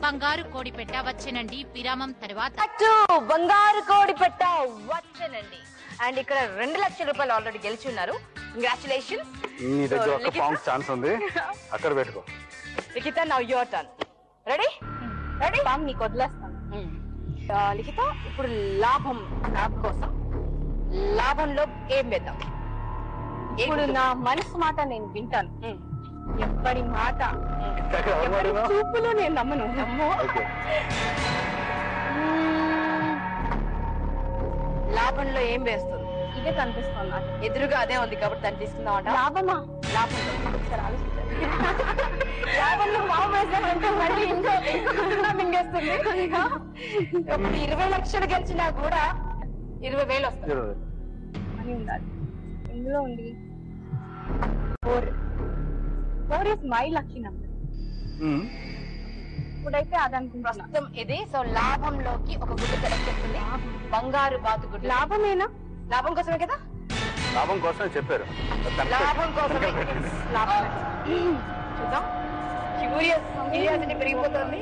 బంగారు కోడి పెట్ట వచ్చేనండి విరామం తర్వాత. బంగారు కోడి పెట్ట వచ్చేనండి. అండ్ ఇక్కడ 2 లక్షల రూపాయలు ఆల్రెడీ గెలిచి ఉన్నారు. కంగ్రాచులేషన్స్. నీ దగ్గర ఒక పౌండ్ ఛాన్స్ ఉంది, అక్కడ పెట్టుకో. Likhitha now your turn. Ready? Ready? పాము నీకు వదిలేస్తాను. లిఖిత ఇప్పుడు లాభం కోసం లాభంలో ఏం వేద్దాం? ఇప్పుడు నా మనసు మాట నేను వింటాను. ఎప్పటి మాట చూపులో నేను నమ్మను. లాభంలో ఏం వేస్తుంది? ఇదే కనిపిస్తుంది నాకు ఎదురుగా, అదే ఉంది కాబట్టి దాన్ని తీసుకుందాం. లాభమా? లాభంలో ఒకసారి ఆలోచించాలి. లాభంలో పాము వేసామంటే మళ్ళీ ఇంకో మింగేస్తుంది. ఇప్పుడు 20 లక్షలు గెలిచినా కూడా 20,000 వస్తుంది. అని ఉండాలి. ఇందులో ఉంది 4 is my lucky number. ఇప్పుడైతే అది అనుకుంటున్నా. ప్రస్తుతం ఇది. సో లాభంలోకి ఒక గుడ్డు సెలెక్ట్ చేస్తుంది. బంగారు బాతు గుడ్డు. లాభమేనా? లాభం కోసమే కదా? లాభం కోసమే చెప్పారు. లాభం కోసమే. చూద్దాం. క్యూరియాసిటీ పెరిగిపోతుంది.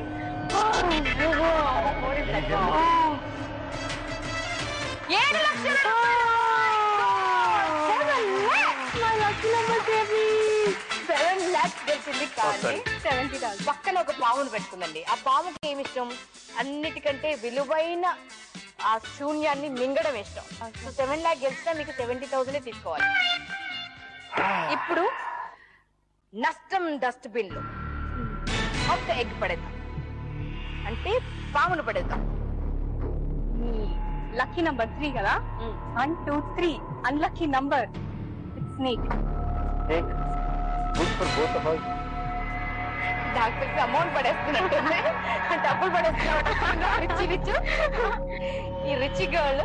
7 లక్షలు. పక్కన ఒక పామును పెట్టుకుందండి. ఆ పాముకి ఏమి ఇష్టం? అన్నిటికంటే విలువైన ఆ శూన్యాన్ని మింగడం ఇష్టం. 7 లాక్ గెలిచినా మీకు 70,000 తీసుకోవాలి. ఇప్పుడు నష్టం డస్ట్ బిన్ లో ఒక ఎగ్ పడేద్దాం, అంటే పామును పడేద్దాం. లక్కీ నంబర్ 3 కదా? 1 2 3 unlucky number. It's snake. Doctor amount పడేస్తున్నట్టుంది, డబ్బులు పడేస్తున్నట్టు. ఈ రిచ్ గర్ల్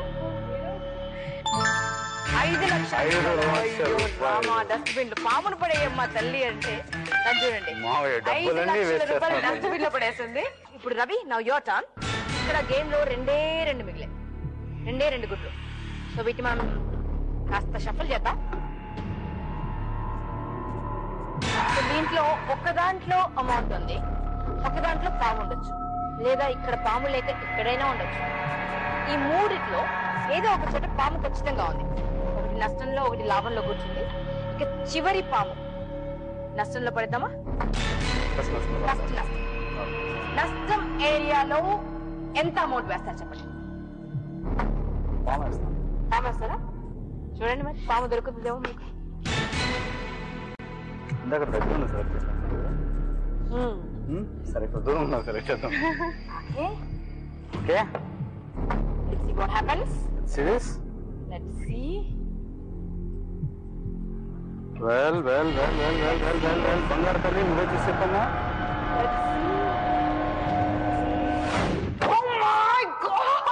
5 లక్షలు డస్ట్బిన్. పామును పడేయమ్మా తల్లి అంటే చూడండి, 5 లక్షల రూపాయలు డస్ట్బిన్ లో పడేస్తుంది. ఇప్పుడు రవి నౌ యువర్ టర్న్. ఇక్కడ గేమ్ లో 2 మిగిలే, 2 గుడ్లు. సో వీటి మనం కాస్త షఫల్ చేద్దాం. దీంట్లో ఒక దాంట్లో అమౌంట్ ఉంది, ఒక దాంట్లో పాము ఉండొచ్చు, లేదా ఇక్కడ పాము లేక ఇక్కడైనా ఉండొచ్చు. ఈ మూడిట్లో ఏదో ఒక చోట పాము ఖచ్చితంగా ఉంది. ఒకటి నష్టంలో, ఒకటి లాభంలో కూర్చుంది. ఇక చివరి పాము నష్టంలో పడతామా? నష్టం ఏరియాలో ఎంత అమౌంట్ వేస్తారు చెప్పండి. పాము వేస్తారా? చూడండి మరి పాము దొరుకుతుందేమో మీకు. సరే దూరం ఉన్నా సరే చేద్దాం. Okay. Let's see what happens. Serious? Let's see. Well. బంగారు తల్లి నువ్వే చూసి చెప్పమ్మా. Let's see. Oh my God!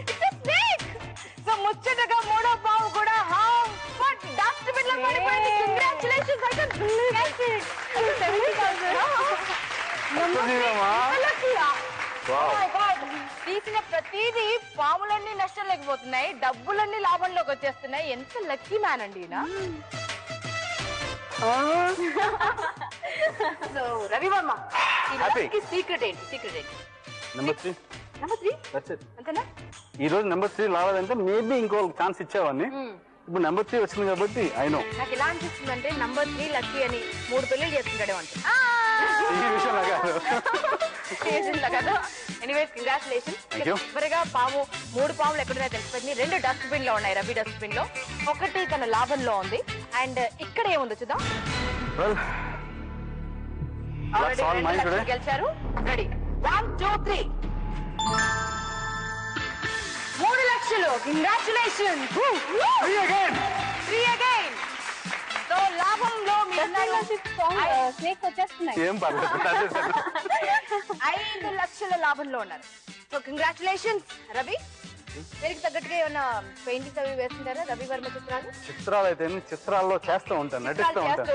It's a snake. So ముచ్చటగా మూడో పాము కూడా డస్ట్ బిన్ లో పడిపోయింది. Congratulations, I can get it. 70,000. తీసిన ప్రతిదీ పాములన్నీ నష్టం లేకపోతున్నాయి, డబ్బులన్నీ లాభంలోకి వచ్చేస్తున్నాయి. ఎంత లక్కీ మ్యాన్ అండి ఈయన. సో రవివర్మ, సీక్రెట్ ఏంటి? నెంబర్ 3. అంతేనా? ఈ రోజు నెంబర్ 3 రావాలంటే మేబీ ఇంకో ఛాన్స్ ఇచ్చేవాడిని. ఇప్పుడు నెంబర్ 3 వచ్చింది కాబట్టి అయినో. నాకు ఎలా అనిపిస్తుంది అంటే నెంబర్ 3 లక్కీ అని 3 పెళ్లి చేసుకుంటాడే అంటే ఈ విషయంలో కదా. Anyways congratulations. చివరిగా పాము 3 పాములు ఎక్కడున్నాయో తెలిసిపోయింది. 2 డస్ట్ బిన్ లో ఉన్నాయి, రవి డస్ట్ బిన్ లో. ఒకటి తన లాభంలో ఉంది. అండ్ ఇక్కడ ఏముందో చూద్దాం. గెలిచారు. రెడీ? 1 2 3 3 లక్షలు. కంగ్రాచులేషన్స్. 3 అగైన్. సో లాభంలో స్నేక్ వచ్చేస్తున్నాయి. 5 లక్షల లాభంలో ఉన్నారు. So congratulations Ravi. దీనికి తగ్గట్టుగా ఏమన్నా పెయింటింగ్స్ అవి వేస్తుంటారా రవి వర్మ? చిత్రాలు అయితే చిత్రాల్లో చేస్తూ ఉంటాను, నటిస్తూ ఉంటాను.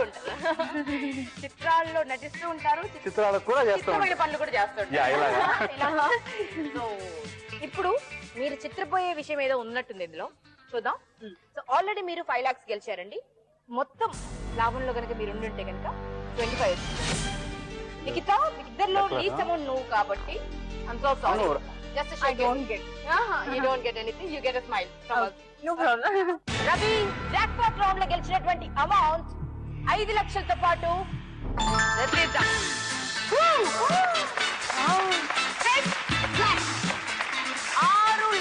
చిత్రాల్లో నటిస్తూ ఉంటారు, చిత్రాలు కూడా చేస్తూ ఉంటారు, పనులు కూడా చేస్తుంటారు. సో ఇప్పుడు మీరు చిత్రపోయే విషయం ఏదో ఉన్నట్టుంది ఇందులో, చూద్దాం. సో ఆల్రెడీ మీరు 5 lakhs గెలిచారండి. మొత్తం లాభంలో కనుక మీరు ఉండుంటే కనుక 25. నిఖితా మీకు ఇద్దరిలో లీస్ట్ అమౌంట్ నువ్వు కాబట్టి I'm so sorry. Just a shake. I don't get. You don't get anything. You get a smile from us. No problem. Ravi jackpot round లో గెలిచినటువంటి అమౌంట్ 5 లక్షలతో పాటు 6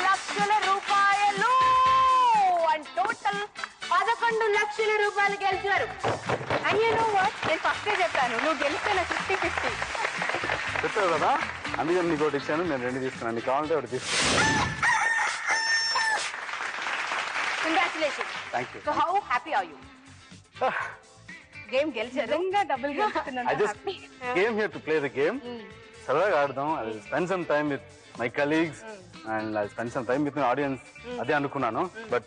లక్షల రూపాయలు అండ్ టోటల్ 11 లక్షల రూపాయలు గెలిచారు. అండ్ యు నో వాట్, నేను ఫస్టే చెప్పాను నువ్వు గెలిస్తే నాకు 50-50 చెప్పావు కదా, అందుకని నీకు ఒకటి ఇచ్చాను. నేను 2 తీసుకున్నాను, నీకు కావాలంటే ఒకటి తీసుకున్నాను. Congratulations. Thank you. So how happy are you? Game గెలిచారు. Double గెలుస్తున్నాను. I just came here to play the game. సరదాగా ఆడదాం. I spend some time with my colleagues and I spend some time with my audience. అదే అనుకున్నాను. But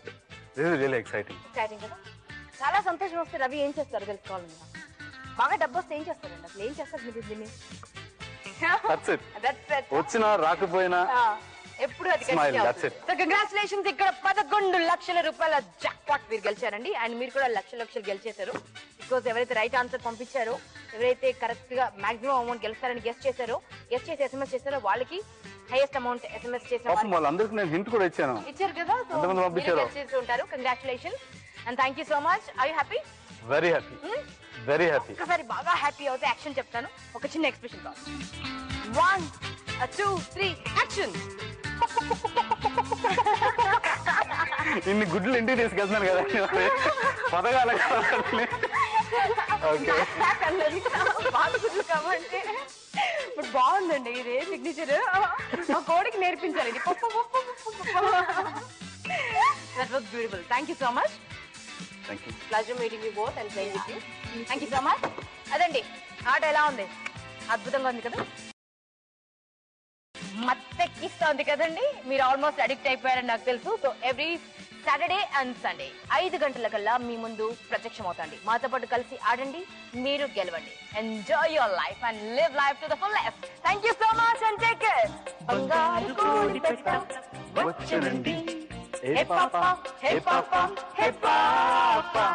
this is really exciting. Exciting కదా? చాలా సంతోషం వస్తే రవి ఏం చేస్తారు తెలుసుకోవాలన్నా. బాగా డబ్బు వస్తే ఏం చేస్తారండి? అసలు ఏం చేస్తారు మీరు దీన్ని? That's it. That's it. వచ్చినా రాకపోయినా ఎప్పుడు అది smile. That's it. So congratulations, ఇక్కడ 11 లక్షల రూపాయల జాక్పాట్ మీరు గెలిచారండి. అండ్ మీరు కూడా లక్షలు గెలిచేశారు. బికాజ్ ఎవరైతే రైట్ ఆన్సర్ పంపించారో, ఎవరైతే కరెక్ట్ గా మాక్సిమం అమౌంట్ గెలుస్తారని గెస్ట్ చేశారో, గెస్ట్ చేసి SMS చేశారో వాళ్ళకి హైయెస్ట్ అమౌంట్ SMS చేసిన వాళ్ళందరికీ నేను హింట్ కూడా ఇచ్చాను. ఇచ్చారు కదా. సో మీరు గెస్ట్ చేసి ఉంటారు. Congratulations and thank you so much. Are you happy? Very happy, very happy. ఒకసారి బాగా హ్యాపీ అవుతే యాక్షన్ చెప్తాను. ఒక చిన్న ఎక్స్ప్రెషన్ కావాలి. 1 2 3 యాక్షన్. ఇన్ని గుడ్లు ఇంటికి తీసుకెళ్తున్నాను కదా పదగాల. బాగా గుడ్లు కావాలంటే ఇప్పుడు బాగుందండి. ఇదే సిగ్నేచర్ మా కోడికి నేర్పించాలి. That was beautiful. Thank you so much. Thank you. Pleasure meeting you both and playing with you. Thank you so much. అదండి ఆట ఎలా ఉంది? అద్భుతంగా ఉంది కదా, మత్తెక్కిస్తోంది కదండి. మీరు ఆల్మోస్ట్ అడిక్ట్ అయిపోయారని నాకు తెలుసు. So every Saturday and Sunday 5 గంటల కల్లా మీ ముందు ప్రత్యక్షం అవుతాండి. మాతో పాటు కలిసి ఆడండి, మీరు గెలవండి. Enjoy your life and live life to the fullest. Thank you so much and take care. బంగారు కోడి పెట్ట వచ్చేనండి. హే పాపా, హే పాపా, హే పాపా.